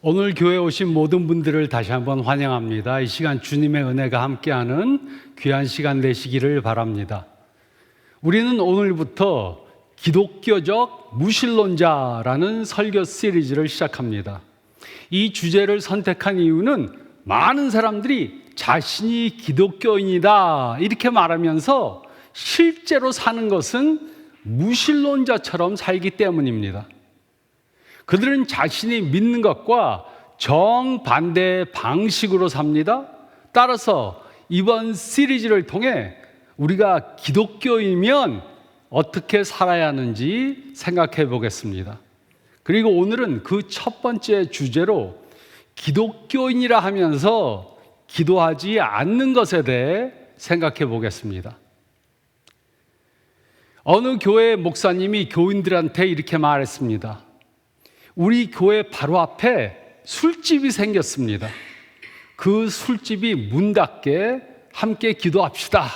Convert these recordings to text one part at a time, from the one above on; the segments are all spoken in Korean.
오늘 교회에 오신 모든 분들을 다시 한번 환영합니다. 이 시간 주님의 은혜가 함께하는 귀한 시간 되시기를 바랍니다. 우리는 오늘부터 기독교적 무신론자라는 설교 시리즈를 시작합니다. 이 주제를 선택한 이유는 많은 사람들이 자신이 기독교인이다 이렇게 말하면서 실제로 사는 것은 무신론자처럼 살기 때문입니다. 그들은 자신이 믿는 것과 정반대의 방식으로 삽니다. 따라서 이번 시리즈를 통해 우리가 기독교이면 어떻게 살아야 하는지 생각해 보겠습니다. 그리고 오늘은 그 첫 번째 주제로 기독교인이라 하면서 기도하지 않는 것에 대해 생각해 보겠습니다. 어느 교회 목사님이 교인들한테 이렇게 말했습니다. 우리 교회 바로 앞에 술집이 생겼습니다. 그 술집이 문 닫게 함께 기도합시다.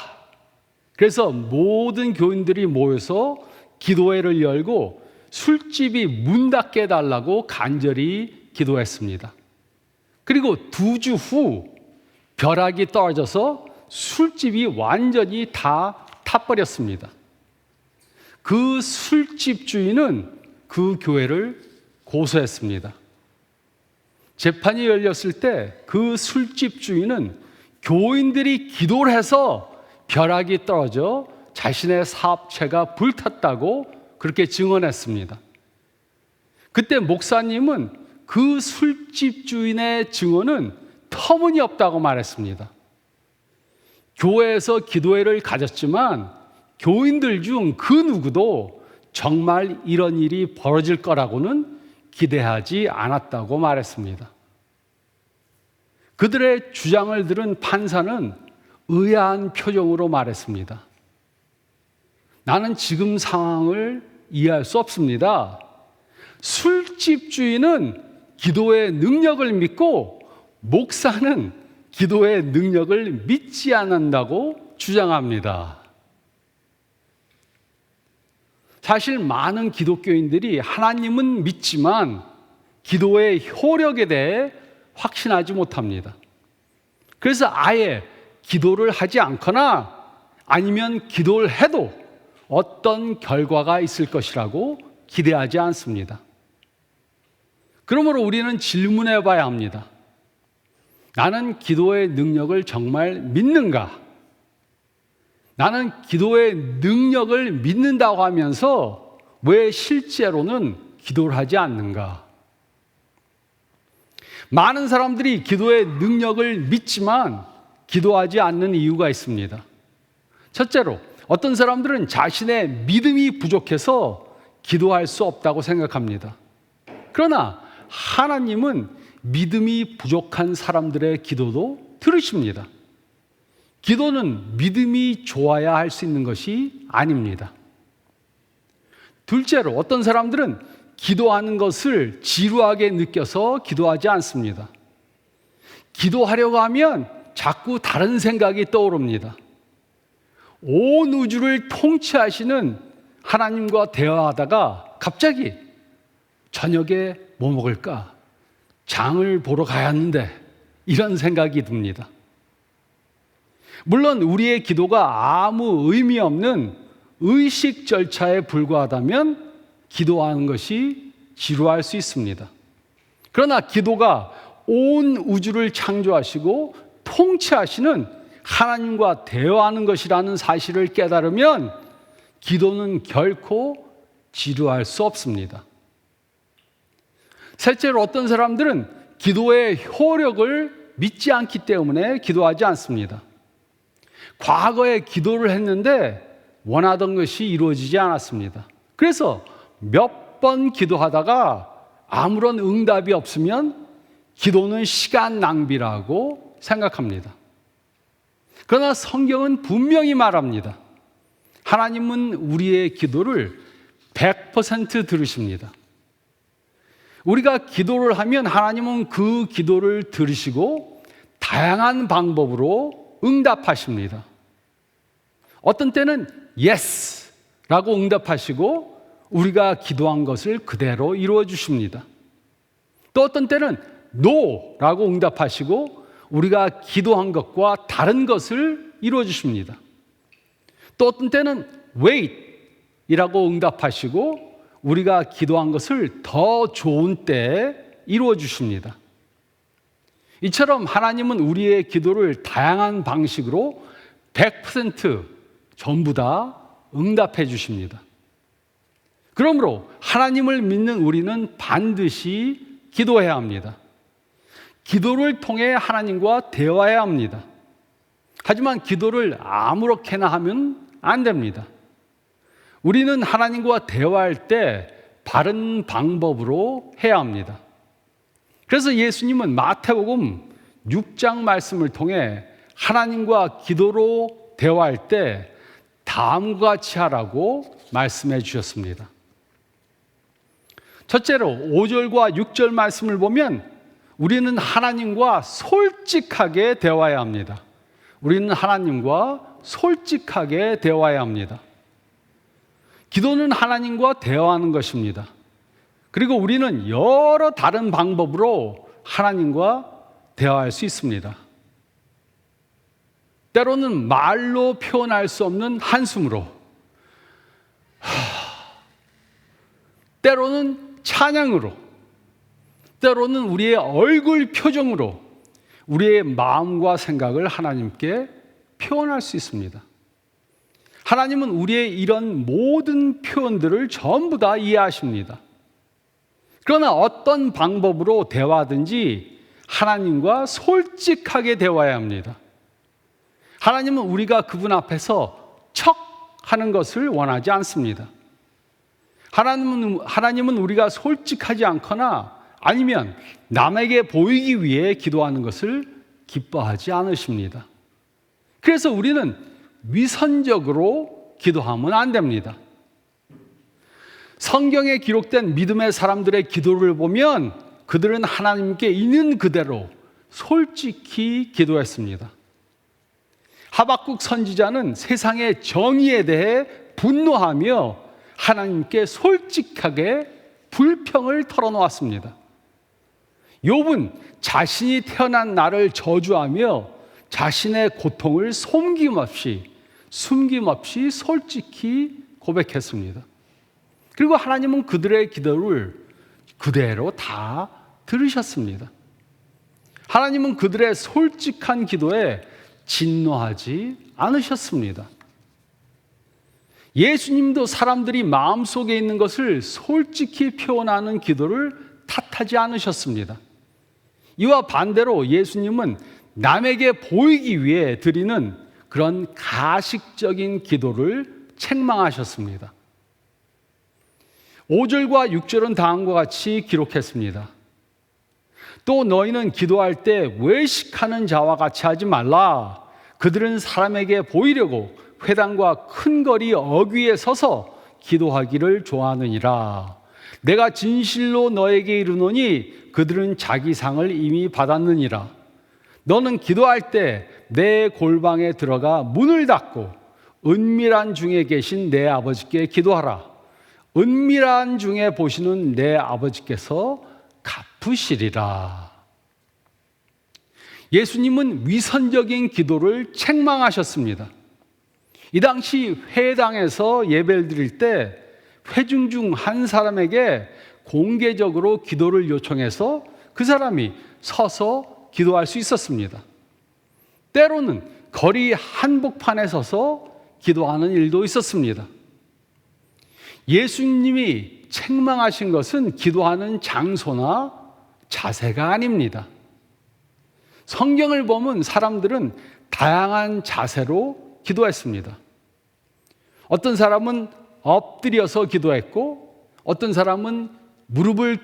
그래서 모든 교인들이 모여서 기도회를 열고 술집이 문 닫게 해달라고 간절히 기도했습니다. 그리고 2주 후 벼락이 떨어져서 술집이 완전히 다 타버렸습니다. 그 술집 주인은 그 교회를 고소했습니다. 재판이 열렸을 때 그 술집 주인은 교인들이 기도를 해서 벼락이 떨어져 자신의 사업체가 불탔다고 그렇게 증언했습니다. 그때 목사님은 그 술집 주인의 증언은 터무니없다고 말했습니다. 교회에서 기도회를 가졌지만 교인들 중 그 누구도 정말 이런 일이 벌어질 거라고는 기대하지 않았다고 말했습니다. 그들의 주장을 들은 판사는 의아한 표정으로 말했습니다. 나는 지금 상황을 이해할 수 없습니다. 술집 주인은 기도의 능력을 믿고 목사는 기도의 능력을 믿지 않는다고 주장합니다. 사실 많은 기독교인들이 하나님은 믿지만 기도의 효력에 대해 확신하지 못합니다. 그래서 아예 기도를 하지 않거나 아니면 기도를 해도 어떤 결과가 있을 것이라고 기대하지 않습니다. 그러므로 우리는 질문해 봐야 합니다. 나는 기도의 능력을 정말 믿는가? 나는 기도의 능력을 믿는다고 하면서 왜 실제로는 기도를 하지 않는가? 많은 사람들이 기도의 능력을 믿지만 기도하지 않는 이유가 있습니다. 첫째로, 어떤 사람들은 자신의 믿음이 부족해서 기도할 수 없다고 생각합니다. 그러나 하나님은 믿음이 부족한 사람들의 기도도 들으십니다. 기도는 믿음이 좋아야 할 수 있는 것이 아닙니다. 둘째로, 어떤 사람들은 기도하는 것을 지루하게 느껴서 기도하지 않습니다. 기도하려고 하면 자꾸 다른 생각이 떠오릅니다. 온 우주를 통치하시는 하나님과 대화하다가 갑자기 저녁에 뭐 먹을까? 장을 보러 가야 하는데 이런 생각이 듭니다. 물론 우리의 기도가 아무 의미 없는 의식 절차에 불과하다면 기도하는 것이 지루할 수 있습니다. 그러나 기도가 온 우주를 창조하시고 통치하시는 하나님과 대화하는 것이라는 사실을 깨달으면 기도는 결코 지루할 수 없습니다. 셋째로, 어떤 사람들은 기도의 효력을 믿지 않기 때문에 기도하지 않습니다. 과거에 기도를 했는데 원하던 것이 이루어지지 않았습니다. 그래서 몇 번 기도하다가 아무런 응답이 없으면 기도는 시간 낭비라고 생각합니다. 그러나 성경은 분명히 말합니다. 하나님은 우리의 기도를 100% 들으십니다. 우리가 기도를 하면 하나님은 그 기도를 들으시고 다양한 방법으로 응답하십니다. 어떤 때는 yes 라고 응답하시고 우리가 기도한 것을 그대로 이루어 주십니다. 또 어떤 때는 no라고 응답하시고 우리가 기도한 것과 다른 것을 이루어 주십니다. 또 어떤 때는 wait이라고 응답하시고 우리가 기도한 것을 더 좋은 때에 이루어 주십니다. 이처럼 하나님은 우리의 기도를 다양한 방식으로 100% 전부 다 응답해 주십니다. 그러므로 하나님을 믿는 우리는 반드시 기도해야 합니다. 기도를 통해 하나님과 대화해야 합니다. 하지만 기도를 아무렇게나 하면 안 됩니다. 우리는 하나님과 대화할 때 바른 방법으로 해야 합니다. 그래서 예수님은 마태복음 6장 말씀을 통해 하나님과 기도로 대화할 때 다음과 같이 하라고 말씀해 주셨습니다. 첫째로 5절과 6절 말씀을 보면 우리는 하나님과 솔직하게 대화해야 합니다. 우리는 하나님과 솔직하게 대화해야 합니다. 기도는 하나님과 대화하는 것입니다. 그리고 우리는 여러 다른 방법으로 하나님과 대화할 수 있습니다. 때로는 말로 표현할 수 없는 한숨으로, 때로는 찬양으로, 때로는 우리의 얼굴 표정으로 우리의 마음과 생각을 하나님께 표현할 수 있습니다. 하나님은 우리의 이런 모든 표현들을 전부 다 이해하십니다. 그러나 어떤 방법으로 대화하든지 하나님과 솔직하게 대화해야 합니다. 하나님은 우리가 그분 앞에서 척 하는 것을 원하지 않습니다. 하나님은 우리가 솔직하지 않거나 아니면 남에게 보이기 위해 기도하는 것을 기뻐하지 않으십니다. 그래서 우리는 위선적으로 기도하면 안 됩니다. 성경에 기록된 믿음의 사람들의 기도를 보면 그들은 하나님께 있는 그대로 솔직히 기도했습니다. 하박국 선지자는 세상의 정의에 대해 분노하며 하나님께 솔직하게 불평을 털어놓았습니다. 욥은 자신이 태어난 나를 저주하며 자신의 고통을 숨김없이 솔직히 고백했습니다. 그리고 하나님은 그들의 기도를 그대로 다 들으셨습니다. 하나님은 그들의 솔직한 기도에 진노하지 않으셨습니다. 예수님도 사람들이 마음속에 있는 것을 솔직히 표현하는 기도를 탓하지 않으셨습니다. 이와 반대로 예수님은 남에게 보이기 위해 드리는 그런 가식적인 기도를 책망하셨습니다. 5절과 6절은 다음과 같이 기록했습니다. 또 너희는 기도할 때 외식하는 자와 같이 하지 말라. 그들은 사람에게 보이려고 회당과 큰 거리 어귀에 서서 기도하기를 좋아하느니라. 내가 진실로 너에게 이르노니 그들은 자기 상을 이미 받았느니라. 너는 기도할 때 내 골방에 들어가 문을 닫고 은밀한 중에 계신 내 아버지께 기도하라. 은밀한 중에 보시는 내 아버지께서 갚으시리라. 예수님은 위선적인 기도를 책망하셨습니다. 이 당시 회당에서 예배를 드릴 때 회중 중 한 사람에게 공개적으로 기도를 요청해서 그 사람이 서서 기도할 수 있었습니다. 때로는 거리 한복판에 서서 기도하는 일도 있었습니다. 예수님이 책망하신 것은 기도하는 장소나 자세가 아닙니다. 성경을 보면 사람들은 다양한 자세로 기도했습니다. 어떤 사람은 엎드려서 기도했고, 어떤 사람은 무릎을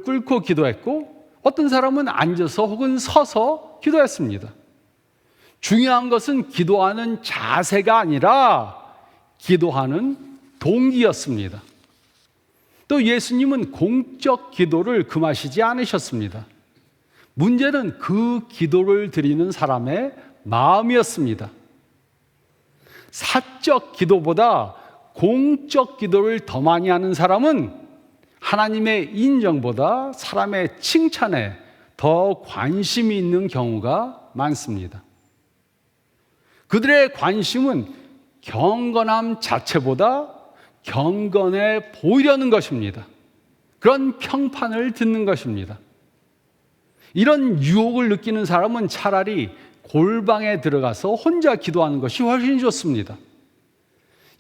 꿇고 기도했고, 어떤 사람은 앉아서 혹은 서서 기도했습니다. 중요한 것은 기도하는 자세가 아니라 기도하는 동기였습니다. 또 예수님은 공적 기도를 금하시지 않으셨습니다. 문제는 그 기도를 드리는 사람의 마음이었습니다. 사적 기도보다 공적 기도를 더 많이 하는 사람은 하나님의 인정보다 사람의 칭찬에 더 관심이 있는 경우가 많습니다. 그들의 관심은 경건함 자체보다 경건해 보이려는 것입니다. 그런 평판을 듣는 것입니다. 이런 유혹을 느끼는 사람은 차라리 골방에 들어가서 혼자 기도하는 것이 훨씬 좋습니다.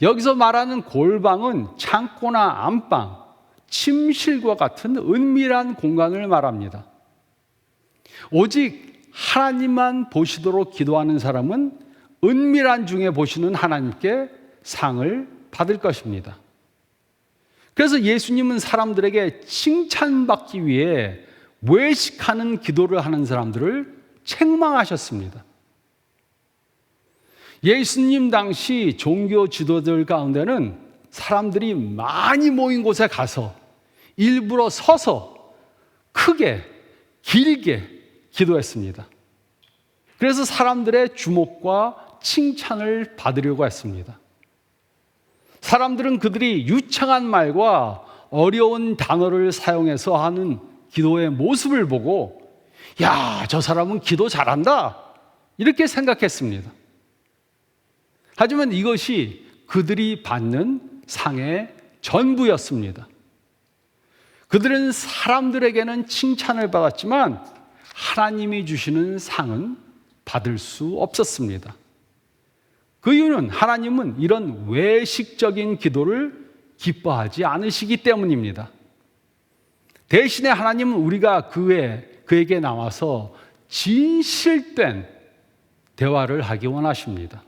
여기서 말하는 골방은 창고나 안방, 침실과 같은 은밀한 공간을 말합니다. 오직 하나님만 보시도록 기도하는 사람은 은밀한 중에 보시는 하나님께 상을 받을 것입니다. 그래서 예수님은 사람들에게 칭찬받기 위해 외식하는 기도를 하는 사람들을 책망하셨습니다. 예수님 당시 종교 지도자들 가운데는 사람들이 많이 모인 곳에 가서 일부러 서서 크게, 길게 기도했습니다. 그래서 사람들의 주목과 칭찬을 받으려고 했습니다. 사람들은 그들이 유창한 말과 어려운 단어를 사용해서 하는 기도의 모습을 보고 야, 저 사람은 기도 잘한다 이렇게 생각했습니다. 하지만 이것이 그들이 받는 상의 전부였습니다. 그들은 사람들에게는 칭찬을 받았지만 하나님이 주시는 상은 받을 수 없었습니다. 그 이유는 하나님은 이런 외식적인 기도를 기뻐하지 않으시기 때문입니다. 대신에 하나님은 우리가 그에게 나와서 진실된 대화를 하기 원하십니다.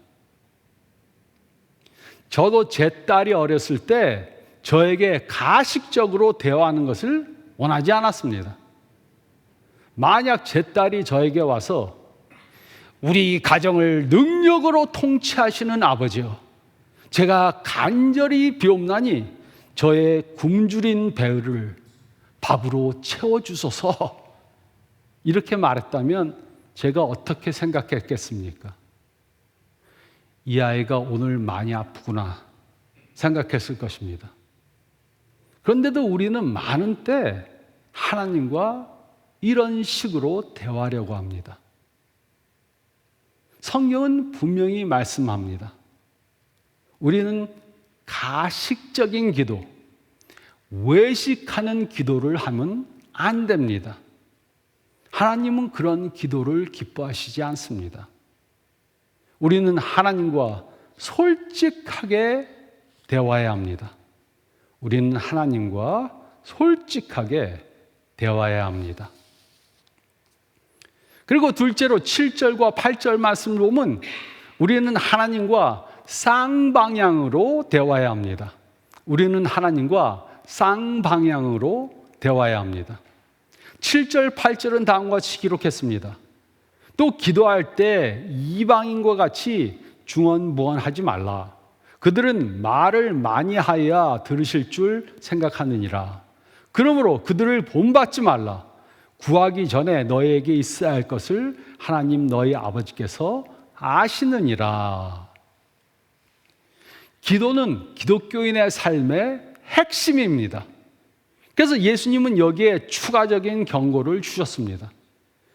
저도 제 딸이 어렸을 때 저에게 가식적으로 대화하는 것을 원하지 않았습니다. 만약 제 딸이 저에게 와서 우리 가정을 능력으로 통치하시는 아버지여, 제가 간절히 비옵나니 저의 굶주린 배를 밥으로 채워주소서 이렇게 말했다면 제가 어떻게 생각했겠습니까? 이 아이가 오늘 많이 아프구나 생각했을 것입니다. 그런데도 우리는 많은 때 하나님과 이런 식으로 대화하려고 합니다. 성경은 분명히 말씀합니다. 우리는 가식적인 기도, 외식하는 기도를 하면 안 됩니다. 하나님은 그런 기도를 기뻐하시지 않습니다. 우리는 하나님과 솔직하게 대화해야 합니다. 우리는 하나님과 솔직하게 대화해야 합니다. 그리고 둘째로 7절과 8절 말씀을 보면 우리는 하나님과 쌍방향으로 대화해야 합니다. 우리는 하나님과 쌍방향으로 대화해야 합니다. 7절, 8절은 다음과 같이 기록했습니다. 또 기도할 때 이방인과 같이 중언부언하지 말라. 그들은 말을 많이 하여야 들으실 줄 생각하느니라. 그러므로 그들을 본받지 말라. 구하기 전에 너에게 있어야 할 것을 하나님 너희 아버지께서 아시느니라. 기도는 기독교인의 삶의 핵심입니다. 그래서 예수님은 여기에 추가적인 경고를 주셨습니다.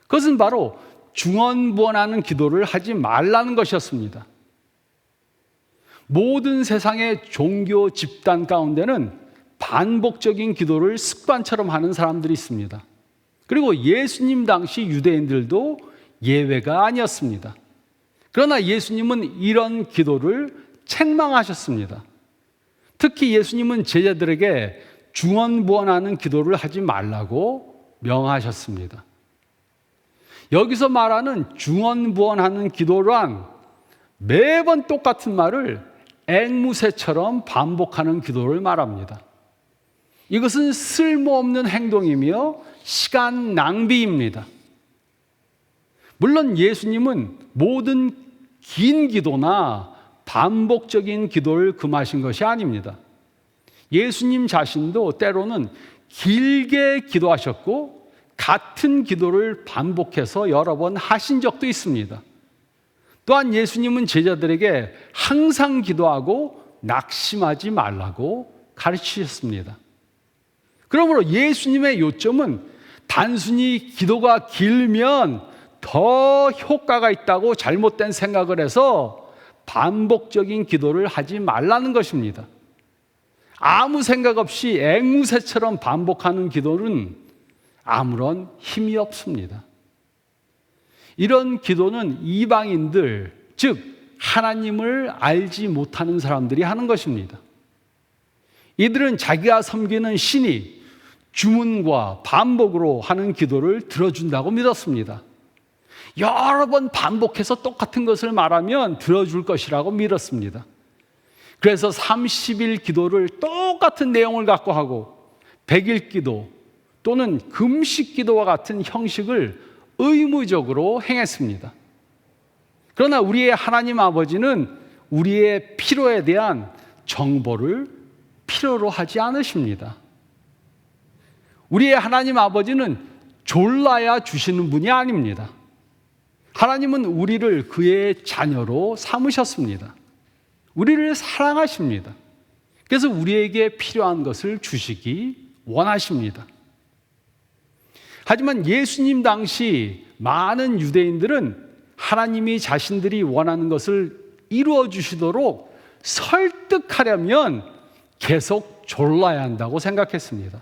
그것은 바로 중언부언하는 기도를 하지 말라는 것이었습니다. 모든 세상의 종교 집단 가운데는 반복적인 기도를 습관처럼 하는 사람들이 있습니다. 그리고 예수님 당시 유대인들도 예외가 아니었습니다. 그러나 예수님은 이런 기도를 책망하셨습니다. 특히 예수님은 제자들에게 중언부언하는 기도를 하지 말라고 명하셨습니다. 여기서 말하는 중언부언하는 기도란 매번 똑같은 말을 앵무새처럼 반복하는 기도를 말합니다. 이것은 쓸모없는 행동이며 시간 낭비입니다. 물론 예수님은 모든 긴 기도나 반복적인 기도를 금하신 것이 아닙니다. 예수님 자신도 때로는 길게 기도하셨고 같은 기도를 반복해서 여러 번 하신 적도 있습니다. 또한 예수님은 제자들에게 항상 기도하고 낙심하지 말라고 가르치셨습니다. 그러므로 예수님의 요점은 단순히 기도가 길면 더 효과가 있다고 잘못된 생각을 해서 반복적인 기도를 하지 말라는 것입니다. 아무 생각 없이 앵무새처럼 반복하는 기도는 아무런 힘이 없습니다. 이런 기도는 이방인들, 즉 하나님을 알지 못하는 사람들이 하는 것입니다. 이들은 자기가 섬기는 신이 주문과 반복으로 하는 기도를 들어준다고 믿었습니다. 여러 번 반복해서 똑같은 것을 말하면 들어줄 것이라고 믿었습니다. 그래서 30일 기도를 똑같은 내용을 갖고 하고 100일 기도 또는 금식 기도와 같은 형식을 의무적으로 행했습니다. 그러나 우리의 하나님 아버지는 우리의 필요에 대한 정보를 필요로 하지 않으십니다. 우리의 하나님 아버지는 졸라야 주시는 분이 아닙니다. 하나님은 우리를 그의 자녀로 삼으셨습니다. 우리를 사랑하십니다. 그래서 우리에게 필요한 것을 주시기 원하십니다. 하지만 예수님 당시 많은 유대인들은 하나님이 자신들이 원하는 것을 이루어 주시도록 설득하려면 계속 졸라야 한다고 생각했습니다.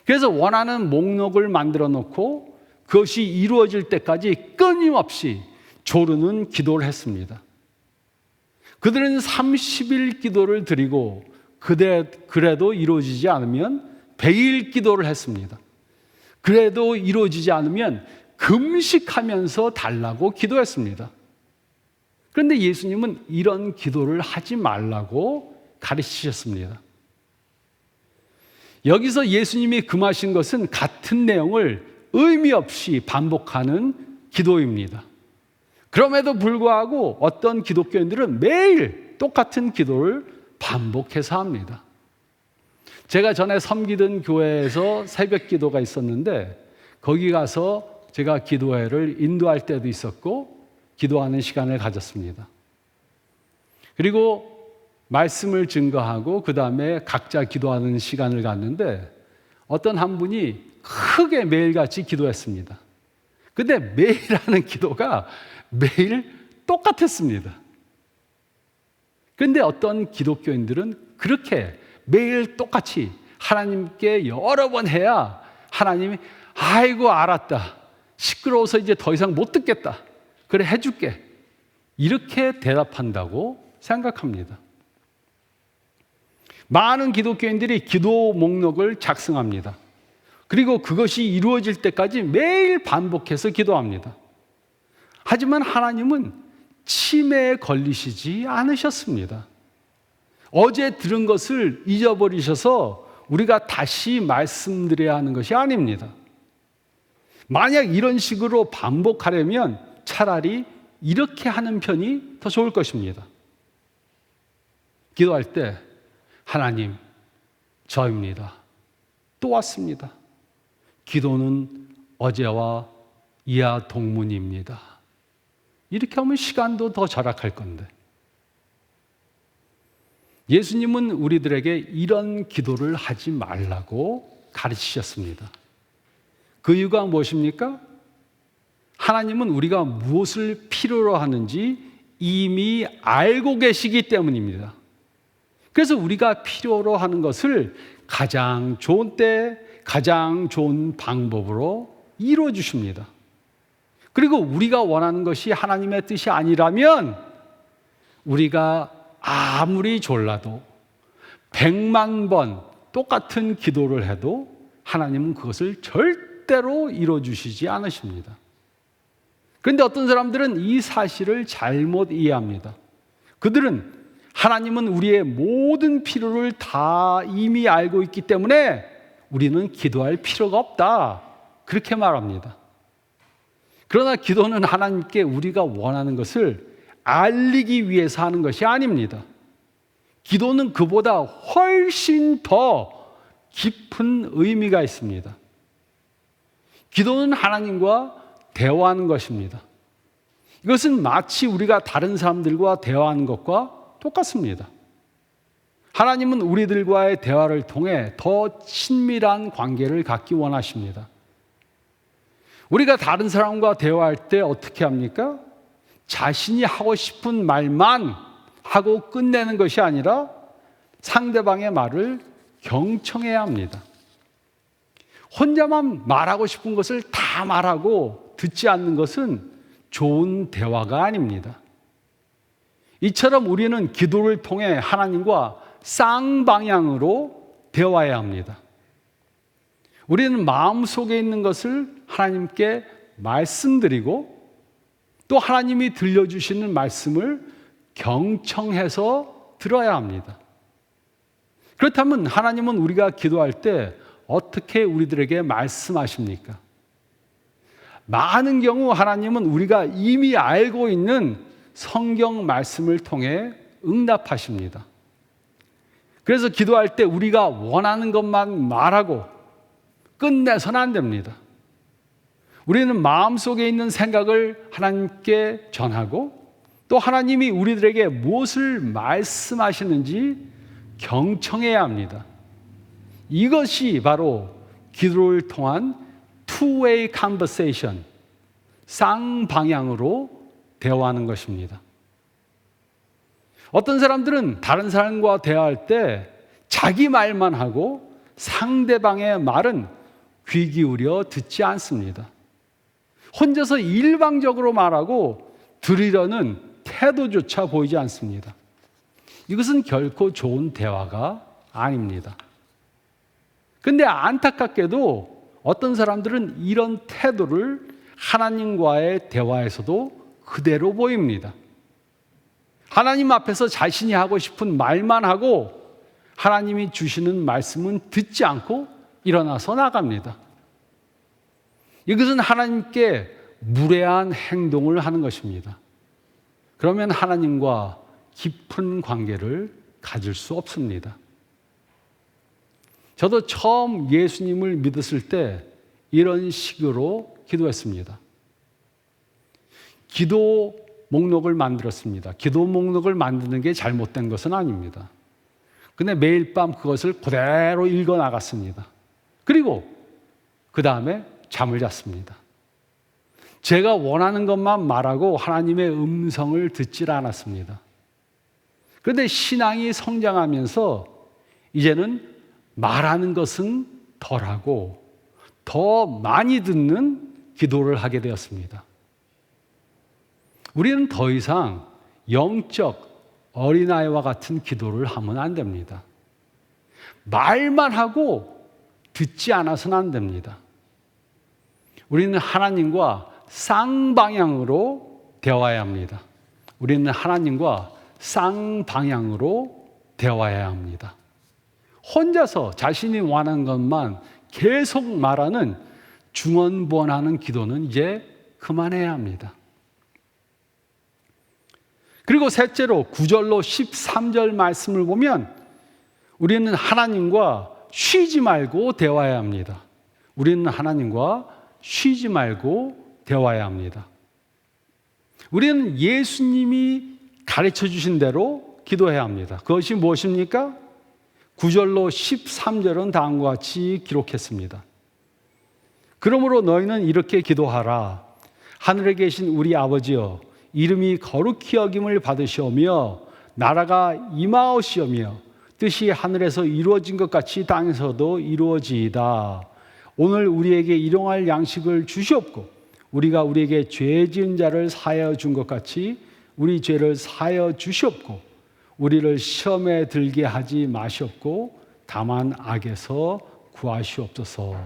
그래서 원하는 목록을 만들어 놓고 그것이 이루어질 때까지 끊임없이 조르는 기도를 했습니다. 그들은 30일 기도를 드리고 그래도 이루어지지 않으면 100일 기도를 했습니다. 그래도 이루어지지 않으면 금식하면서 달라고 기도했습니다. 그런데 예수님은 이런 기도를 하지 말라고 가르치셨습니다. 여기서 예수님이 금하신 것은 같은 내용을 의미 없이 반복하는 기도입니다. 그럼에도 불구하고 어떤 기독교인들은 매일 똑같은 기도를 반복해서 합니다. 제가 전에 섬기던 교회에서 새벽 기도가 있었는데 거기 가서 제가 기도회를 인도할 때도 있었고 기도하는 시간을 가졌습니다. 그리고 말씀을 증거하고 그 다음에 각자 기도하는 시간을 갖는데 어떤 한 분이 크게 매일같이 기도했습니다. 근데 매일 하는 기도가 매일 똑같았습니다. 그런데 어떤 기독교인들은 그렇게 매일 똑같이 하나님께 여러 번 해야 하나님이 아이고 알았다. 시끄러워서 이제 더 이상 못 듣겠다. 그래 해줄게. 이렇게 대답한다고 생각합니다. 많은 기독교인들이 기도 목록을 작성합니다. 그리고 그것이 이루어질 때까지 매일 반복해서 기도합니다. 하지만 하나님은 치매에 걸리시지 않으셨습니다. 어제 들은 것을 잊어버리셔서 우리가 다시 말씀드려야 하는 것이 아닙니다. 만약 이런 식으로 반복하려면 차라리 이렇게 하는 편이 더 좋을 것입니다. 기도할 때 하나님, 저입니다. 또 왔습니다. 기도는 어제와 이하 동문입니다. 이렇게 하면 시간도 더 절약할 건데. 예수님은 우리들에게 이런 기도를 하지 말라고 가르치셨습니다. 그 이유가 무엇입니까? 하나님은 우리가 무엇을 필요로 하는지 이미 알고 계시기 때문입니다. 그래서 우리가 필요로 하는 것을 가장 좋은 때, 가장 좋은 방법으로 이루어 주십니다. 그리고 우리가 원하는 것이 하나님의 뜻이 아니라면 우리가 아무리 졸라도 100만 번 똑같은 기도를 해도 하나님은 그것을 절대로 이루어 주시지 않으십니다. 그런데 어떤 사람들은 이 사실을 잘못 이해합니다. 그들은 하나님은 우리의 모든 필요를 다 이미 알고 있기 때문에 우리는 기도할 필요가 없다. 그렇게 말합니다. 그러나 기도는 하나님께 우리가 원하는 것을 알리기 위해서 하는 것이 아닙니다. 기도는 그보다 훨씬 더 깊은 의미가 있습니다. 기도는 하나님과 대화하는 것입니다. 이것은 마치 우리가 다른 사람들과 대화하는 것과 똑같습니다. 하나님은 우리들과의 대화를 통해 더 친밀한 관계를 갖기 원하십니다. 우리가 다른 사람과 대화할 때 어떻게 합니까? 자신이 하고 싶은 말만 하고 끝내는 것이 아니라 상대방의 말을 경청해야 합니다. 혼자만 말하고 싶은 것을 다 말하고 듣지 않는 것은 좋은 대화가 아닙니다. 이처럼 우리는 기도를 통해 하나님과 쌍방향으로 대화해야 합니다. 우리는 마음속에 있는 것을 하나님께 말씀드리고 또 하나님이 들려주시는 말씀을 경청해서 들어야 합니다. 그렇다면 하나님은 우리가 기도할 때 어떻게 우리들에게 말씀하십니까? 많은 경우 하나님은 우리가 이미 알고 있는 성경 말씀을 통해 응답하십니다. 그래서 기도할 때 우리가 원하는 것만 말하고 끝내서는 안 됩니다. 우리는 마음속에 있는 생각을 하나님께 전하고 또 하나님이 우리들에게 무엇을 말씀하시는지 경청해야 합니다. 이것이 바로 기도를 통한 two-way conversation, 쌍방향으로 대화하는 것입니다. 어떤 사람들은 다른 사람과 대화할 때 자기 말만 하고 상대방의 말은 귀 기울여 듣지 않습니다. 혼자서 일방적으로 말하고 들으려는 태도조차 보이지 않습니다. 이것은 결코 좋은 대화가 아닙니다. 그런데 안타깝게도 어떤 사람들은 이런 태도를 하나님과의 대화에서도 그대로 보입니다. 하나님 앞에서 자신이 하고 싶은 말만 하고 하나님이 주시는 말씀은 듣지 않고 일어나서 나갑니다. 이것은 하나님께 무례한 행동을 하는 것입니다. 그러면 하나님과 깊은 관계를 가질 수 없습니다. 저도 처음 예수님을 믿었을 때 이런 식으로 기도했습니다. 기도 목록을 만들었습니다. 기도 목록을 만드는 게 잘못된 것은 아닙니다. 근데 매일 밤 그것을 그대로 읽어 나갔습니다. 그리고 그 다음에 잠을 잤습니다. 제가 원하는 것만 말하고 하나님의 음성을 듣질 않았습니다. 그런데 신앙이 성장하면서 이제는 말하는 것은 덜하고 더 많이 듣는 기도를 하게 되었습니다. 우리는 더 이상 영적 어린아이와 같은 기도를 하면 안 됩니다. 말만 하고 듣지 않아서는 안 됩니다. 우리는 하나님과 쌍방향으로 대화해야 합니다. 우리는 하나님과 쌍방향으로 대화해야 합니다. 혼자서 자신이 원하는 것만 계속 말하는 중언부언하는 기도는 이제 그만해야 합니다. 그리고 셋째로 9절로 13절 말씀을 보면 우리는 하나님과 쉬지 말고 대화해야 합니다. 우리는 하나님과 쉬지 말고 대화해야 합니다. 우리는 예수님이 가르쳐 주신 대로 기도해야 합니다. 그것이 무엇입니까? 9절로 13절은 다음과 같이 기록했습니다. 그러므로 너희는 이렇게 기도하라. 하늘에 계신 우리 아버지여, 이름이 거룩히 여김을 받으시오며 나라가 임하옵시오며 뜻이 하늘에서 이루어진 것 같이 땅에서도 이루어지이다. 오늘 우리에게 일용할 양식을 주시옵고 우리가 우리에게 죄 지은 자를 사하여 준 것 같이 우리 죄를 사하여 주시옵고 우리를 시험에 들게 하지 마시옵고 다만 악에서 구하시옵소서.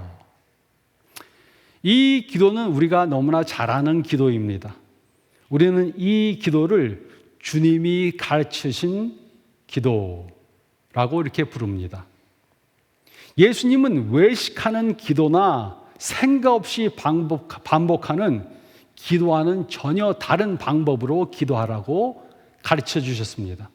이 기도는 우리가 너무나 잘하는 기도입니다. 우리는 이 기도를 주님이 가르치신 기도라고 이렇게 부릅니다. 예수님은 외식하는 기도나 생각 없이 반복하는 기도와는 전혀 다른 방법으로 기도하라고 가르쳐 주셨습니다.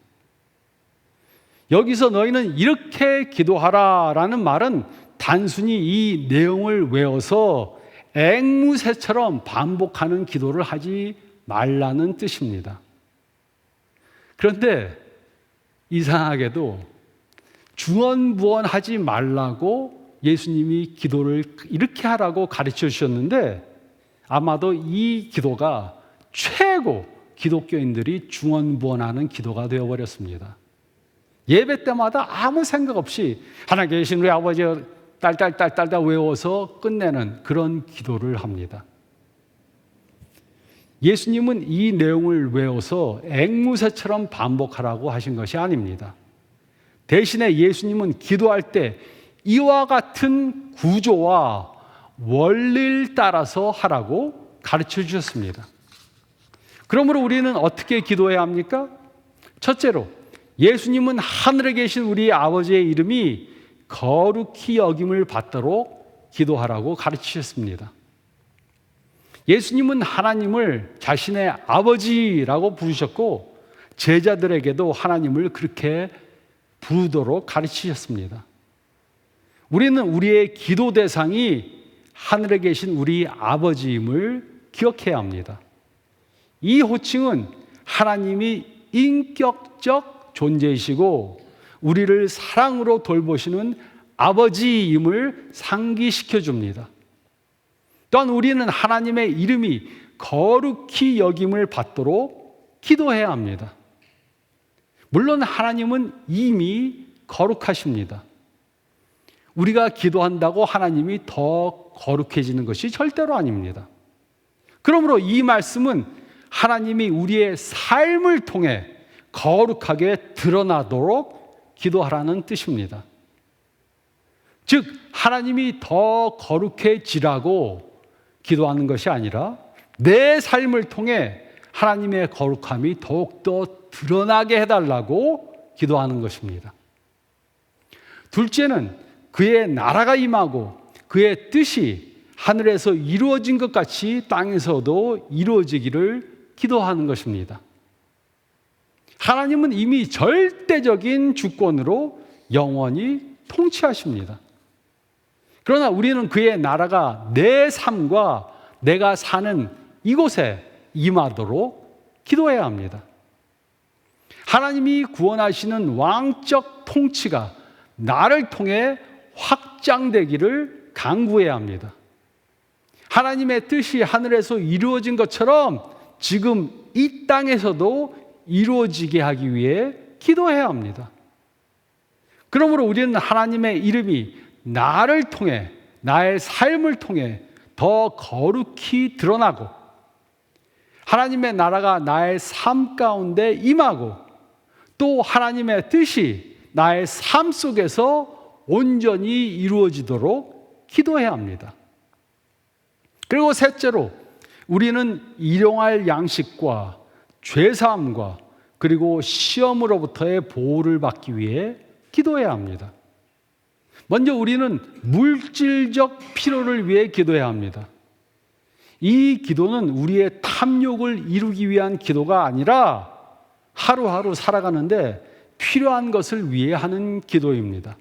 여기서 너희는 이렇게 기도하라라는 말은 단순히 이 내용을 외워서 앵무새처럼 반복하는 기도를 하지 말라는 뜻입니다. 그런데 이상하게도 중언부언하지 말라고 예수님이 기도를 이렇게 하라고 가르쳐 주셨는데, 아마도 이 기도가 최고 기독교인들이 중언부언하는 기도가 되어버렸습니다. 예배 때마다 아무 생각 없이 하나 계신 우리 아버지 딸딸딸딸 외워서 끝내는 그런 기도를 합니다. 예수님은 이 내용을 외워서 앵무새처럼 반복하라고 하신 것이 아닙니다. 대신에 예수님은 기도할 때 이와 같은 구조와 원리를 따라서 하라고 가르쳐 주셨습니다. 그러므로 우리는 어떻게 기도해야 합니까? 첫째로, 예수님은 하늘에 계신 우리 아버지의 이름이 거룩히 여김을 받도록 기도하라고 가르치셨습니다. 예수님은 하나님을 자신의 아버지라고 부르셨고, 제자들에게도 하나님을 그렇게 부르도록 가르치셨습니다. 우리는 우리의 기도 대상이 하늘에 계신 우리 아버지임을 기억해야 합니다. 이 호칭은 하나님이 인격적 존재이시고 우리를 사랑으로 돌보시는 아버지임을 상기시켜 줍니다. 또한 우리는 하나님의 이름이 거룩히 여김을 받도록 기도해야 합니다. 물론 하나님은 이미 거룩하십니다. 우리가 기도한다고 하나님이 더 거룩해지는 것이 절대로 아닙니다. 그러므로 이 말씀은 하나님이 우리의 삶을 통해 거룩하게 드러나도록 기도하라는 뜻입니다. 즉, 하나님이 더 거룩해지라고 기도하는 것이 아니라 내 삶을 통해 하나님의 거룩함이 더욱더 드러나게 해달라고 기도하는 것입니다. 둘째는 그의 나라가 임하고 그의 뜻이 하늘에서 이루어진 것 같이 땅에서도 이루어지기를 기도하는 것입니다. 하나님은 이미 절대적인 주권으로 영원히 통치하십니다. 그러나 우리는 그의 나라가 내 삶과 내가 사는 이곳에 임하도록 기도해야 합니다. 하나님이 구원하시는 왕적 통치가 나를 통해 확장되기를 간구해야 합니다. 하나님의 뜻이 하늘에서 이루어진 것처럼 지금 이 땅에서도 이루어지게 하기 위해 기도해야 합니다. 그러므로 우리는 하나님의 이름이 나를 통해, 나의 삶을 통해 더 거룩히 드러나고 하나님의 나라가 나의 삶 가운데 임하고 또 하나님의 뜻이 나의 삶 속에서 온전히 이루어지도록 기도해야 합니다. 그리고 셋째로, 우리는 일용할 양식과 죄사함과 그리고 시험으로부터의 보호를 받기 위해 기도해야 합니다. 먼저 우리는 물질적 필요를 위해 기도해야 합니다. 이 기도는 우리의 탐욕을 이루기 위한 기도가 아니라 하루하루 살아가는데 필요한 것을 위해 하는 기도입니다.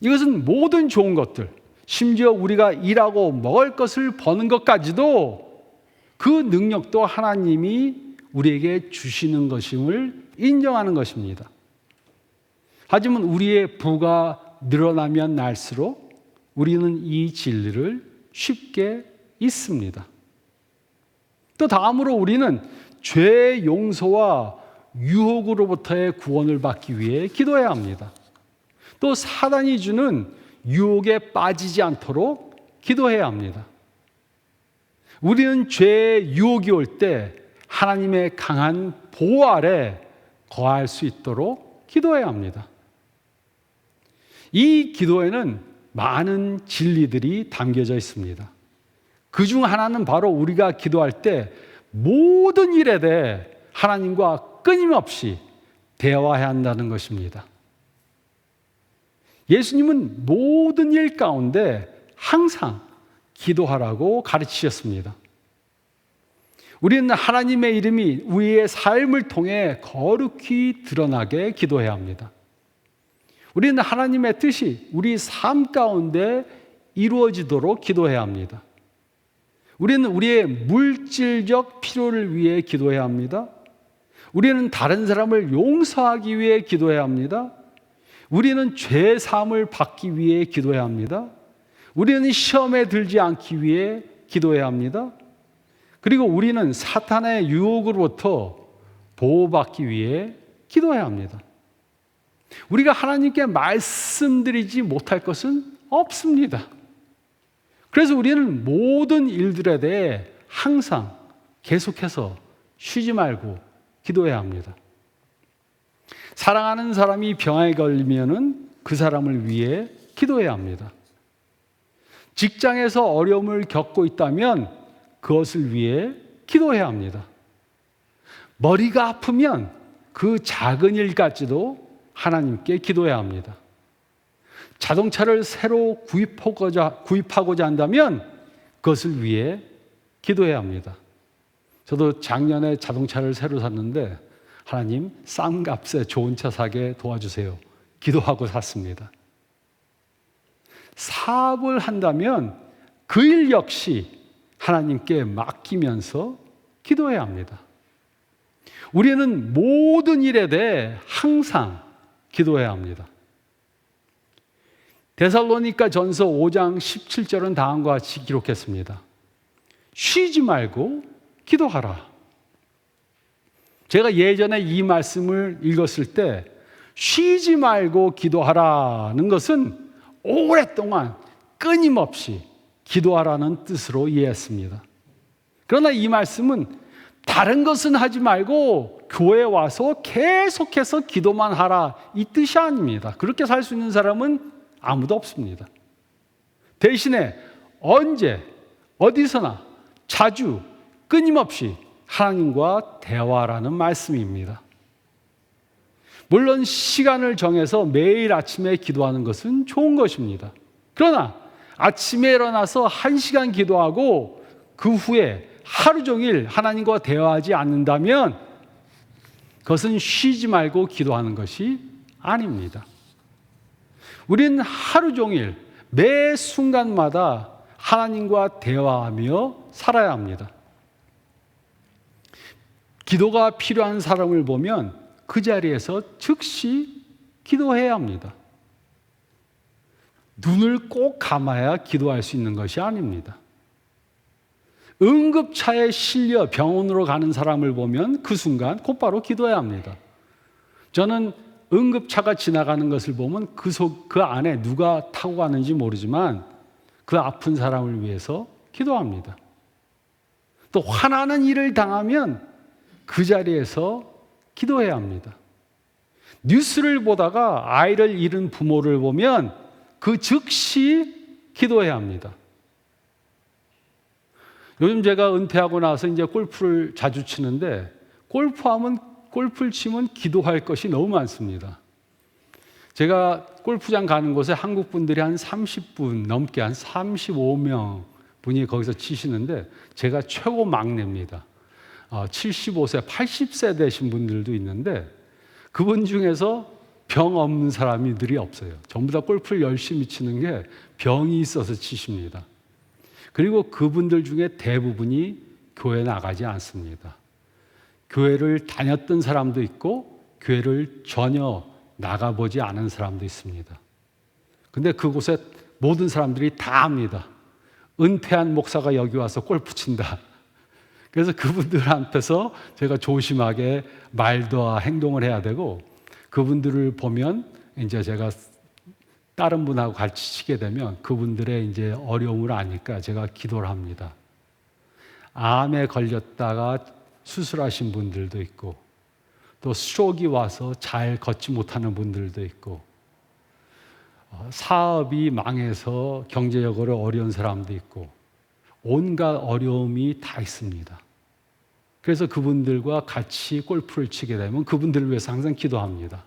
이것은 모든 좋은 것들, 심지어 우리가 일하고 먹을 것을 버는 것까지도 그 능력도 하나님이 우리에게 주시는 것임을 인정하는 것입니다. 하지만 우리의 부가 늘어나면 날수록 우리는 이 진리를 쉽게 잊습니다. 또 다음으로 우리는 죄 용서와 유혹으로부터의 구원을 받기 위해 기도해야 합니다. 또 사단이 주는 유혹에 빠지지 않도록 기도해야 합니다. 우리는 죄의 유혹이 올 때 하나님의 강한 보호 아래 거할 수 있도록 기도해야 합니다. 이 기도에는 많은 진리들이 담겨져 있습니다. 그중 하나는 바로 우리가 기도할 때 모든 일에 대해 하나님과 끊임없이 대화해야 한다는 것입니다. 예수님은 모든 일 가운데 항상 기도하라고 가르치셨습니다. 우리는 하나님의 이름이 우리의 삶을 통해 거룩히 드러나게 기도해야 합니다. 우리는 하나님의 뜻이 우리 삶 가운데 이루어지도록 기도해야 합니다. 우리는 우리의 물질적 필요를 위해 기도해야 합니다. 우리는 다른 사람을 용서하기 위해 기도해야 합니다. 우리는 죄 사함을 받기 위해 기도해야 합니다. 우리는 시험에 들지 않기 위해 기도해야 합니다. 그리고 우리는 사탄의 유혹으로부터 보호받기 위해 기도해야 합니다. 우리가 하나님께 말씀드리지 못할 것은 없습니다. 그래서 우리는 모든 일들에 대해 항상 계속해서 쉬지 말고 기도해야 합니다. 사랑하는 사람이 병에 걸리면은 그 사람을 위해 기도해야 합니다. 직장에서 어려움을 겪고 있다면 그것을 위해 기도해야 합니다. 머리가 아프면 그 작은 일까지도 하나님께 기도해야 합니다. 자동차를 새로 구입하고자 한다면 그것을 위해 기도해야 합니다. 저도 작년에 자동차를 새로 샀는데 하나님 싼 값에 좋은 차 사게 도와주세요. 기도하고 샀습니다. 사업을 한다면 그 일 역시 하나님께 맡기면서 기도해야 합니다. 우리는 모든 일에 대해 항상 기도해야 합니다. 데살로니가 전서 5장 17절은 다음과 같이 기록했습니다. 쉬지 말고 기도하라. 제가 예전에 이 말씀을 읽었을 때 쉬지 말고 기도하라는 것은 오랫동안 끊임없이 기도하라는 뜻으로 이해했습니다. 그러나 이 말씀은 다른 것은 하지 말고 교회에 와서 계속해서 기도만 하라 이 뜻이 아닙니다. 그렇게 살 수 있는 사람은 아무도 없습니다. 대신에 언제 어디서나 자주 끊임없이 하나님과 대화라는 말씀입니다. 물론 시간을 정해서 매일 아침에 기도하는 것은 좋은 것입니다. 그러나 아침에 일어나서 1시간 기도하고 그 후에 하루 종일 하나님과 대화하지 않는다면 그것은 쉬지 말고 기도하는 것이 아닙니다. 우리는 하루 종일 매 순간마다 하나님과 대화하며 살아야 합니다. 기도가 필요한 사람을 보면 그 자리에서 즉시 기도해야 합니다. 눈을 꼭 감아야 기도할 수 있는 것이 아닙니다. 응급차에 실려 병원으로 가는 사람을 보면 그 순간 곧바로 기도해야 합니다. 저는 응급차가 지나가는 것을 보면 그 안에 누가 타고 가는지 모르지만 그 아픈 사람을 위해서 기도합니다. 또 화나는 일을 당하면 그 자리에서 기도해야 합니다. 뉴스를 보다가 아이를 잃은 부모를 보면 그 즉시 기도해야 합니다. 요즘 제가 은퇴하고 나서 이제 골프를 자주 치는데 골프를 치면 기도할 것이 너무 많습니다. 제가 골프장 가는 곳에 한국 분들이 한 30분 넘게 한 35명 분이 거기서 치시는데 제가 최고 막내입니다. 75세, 80세 되신 분들도 있는데 그분 중에서 병 없는 사람들이 없어요. 전부 다 골프를 열심히 치는 게 병이 있어서 치십니다. 그리고 그분들 중에 대부분이 교회 나가지 않습니다. 교회를 다녔던 사람도 있고 교회를 전혀 나가보지 않은 사람도 있습니다. 근데 그곳에 모든 사람들이 다 압니다. 은퇴한 목사가 여기 와서 골프 친다. 그래서 그분들 앞에서 제가 조심하게 말도 행동을 해야 되고 그분들을 보면 이제 제가 다른 분하고 같이 치게 되면 그분들의 이제 어려움을 아니까 제가 기도를 합니다. 암에 걸렸다가 수술하신 분들도 있고 또 스트로크가 와서 잘 걷지 못하는 분들도 있고 사업이 망해서 경제적으로 어려운 사람도 있고 온갖 어려움이 다 있습니다. 그래서 그분들과 같이 골프를 치게 되면 그분들을 위해서 항상 기도합니다.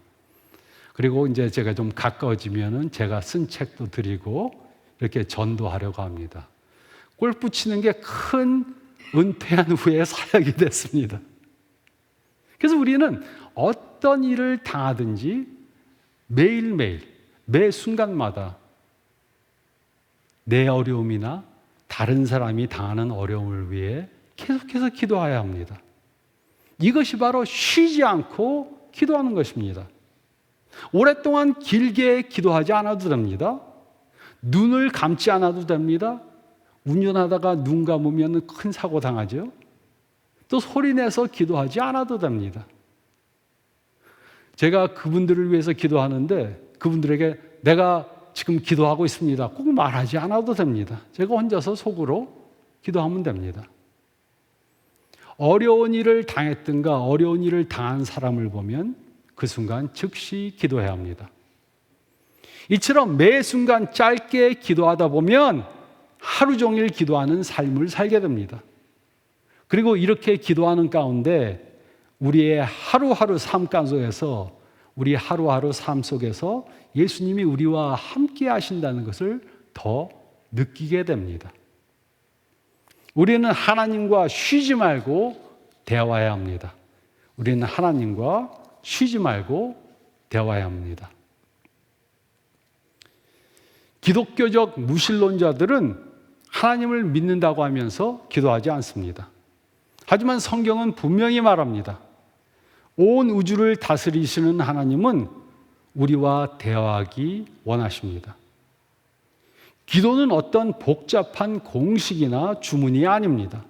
그리고 이제 제가 좀 가까워지면은 제가 쓴 책도 드리고 이렇게 전도하려고 합니다. 골프 치는 게 큰 은퇴한 후에 사역이 됐습니다. 그래서 우리는 어떤 일을 당하든지 매일매일 매 순간마다 내 어려움이나 다른 사람이 당하는 어려움을 위해 계속해서 기도해야 합니다. 이것이 바로 쉬지 않고 기도하는 것입니다. 오랫동안 길게 기도하지 않아도 됩니다. 눈을 감지 않아도 됩니다. 운전하다가 눈 감으면 큰 사고 당하죠. 또 소리내서 기도하지 않아도 됩니다. 제가 그분들을 위해서 기도하는데 그분들에게 내가 지금 기도하고 있습니다. 꼭 말하지 않아도 됩니다. 제가 혼자서 속으로 기도하면 됩니다. 어려운 일을 당했든가 어려운 일을 당한 사람을 보면 그 순간 즉시 기도해야 합니다. 이처럼 매 순간 짧게 기도하다 보면 하루 종일 기도하는 삶을 살게 됩니다. 그리고 이렇게 기도하는 가운데 우리의 하루하루 삶 속에서 우리 하루하루 삶 속에서 예수님이 우리와 함께 하신다는 것을 더 느끼게 됩니다. 우리는 하나님과 쉬지 말고 대화해야 합니다. 우리는 하나님과 쉬지 말고 대화해야 합니다. 기독교적 무신론자들은 하나님을 믿는다고 하면서 기도하지 않습니다. 하지만 성경은 분명히 말합니다. 온 우주를 다스리시는 하나님은 우리와 대화하기 원하십니다. 기도는 어떤 복잡한 공식이나 주문이 아닙니다.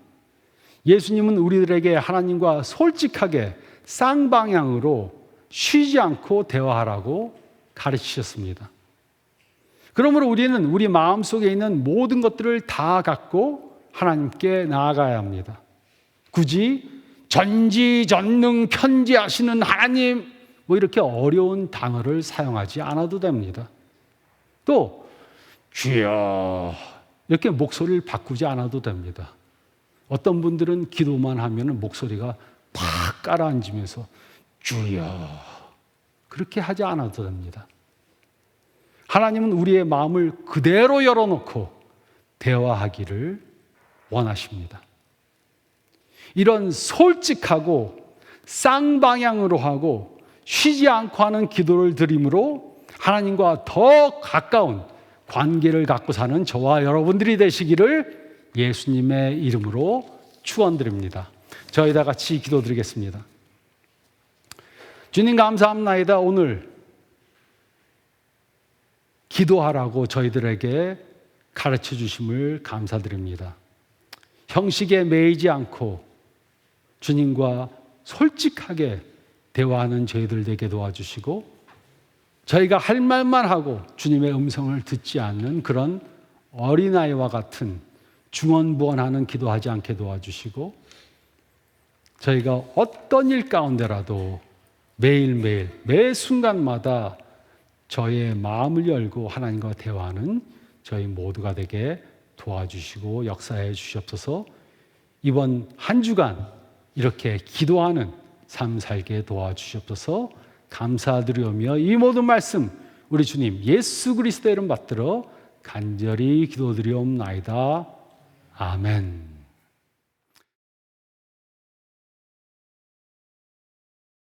예수님은 우리들에게 하나님과 솔직하게 쌍방향으로 쉬지 않고 대화하라고 가르치셨습니다. 그러므로 우리는 우리 마음속에 있는 모든 것들을 다 갖고 하나님께 나아가야 합니다. 굳이 전지전능 편지하시는 하나님 이렇게 어려운 단어를 사용하지 않아도 됩니다. 또 주여 이렇게 목소리를 바꾸지 않아도 됩니다. 어떤 분들은 기도만 하면 목소리가 팍 깔아앉으면서 주여 그렇게 하지 않아도 됩니다. 하나님은 우리의 마음을 그대로 열어놓고 대화하기를 원하십니다. 이런 솔직하고 쌍방향으로 하고 쉬지 않고 하는 기도를 드림으로 하나님과 더 가까운 관계를 갖고 사는 저와 여러분들이 되시기를 예수님의 이름으로 축원드립니다. 저희 다 같이 기도드리겠습니다. 주님 감사합니다. 오늘 기도하라고 저희들에게 가르쳐 주심을 감사드립니다. 형식에 매이지 않고 주님과 솔직하게 대화하는 저희들 되게 도와주시고 저희가 할 말만 하고 주님의 음성을 듣지 않는 그런 어린아이와 같은 중언부언하는 기도하지 않게 도와주시고 저희가 어떤 일 가운데라도 매일매일 매 순간마다 저의 마음을 열고 하나님과 대화하는 저희 모두가 되게 도와주시고 역사해 주시옵소서. 이번 한 주간 이렇게 기도하는 삶 살게 도와주시옵소서. 감사드리오며 이 모든 말씀 우리 주님 예수 그리스도의 이름 받들어 간절히 기도드리옵나이다. 아멘.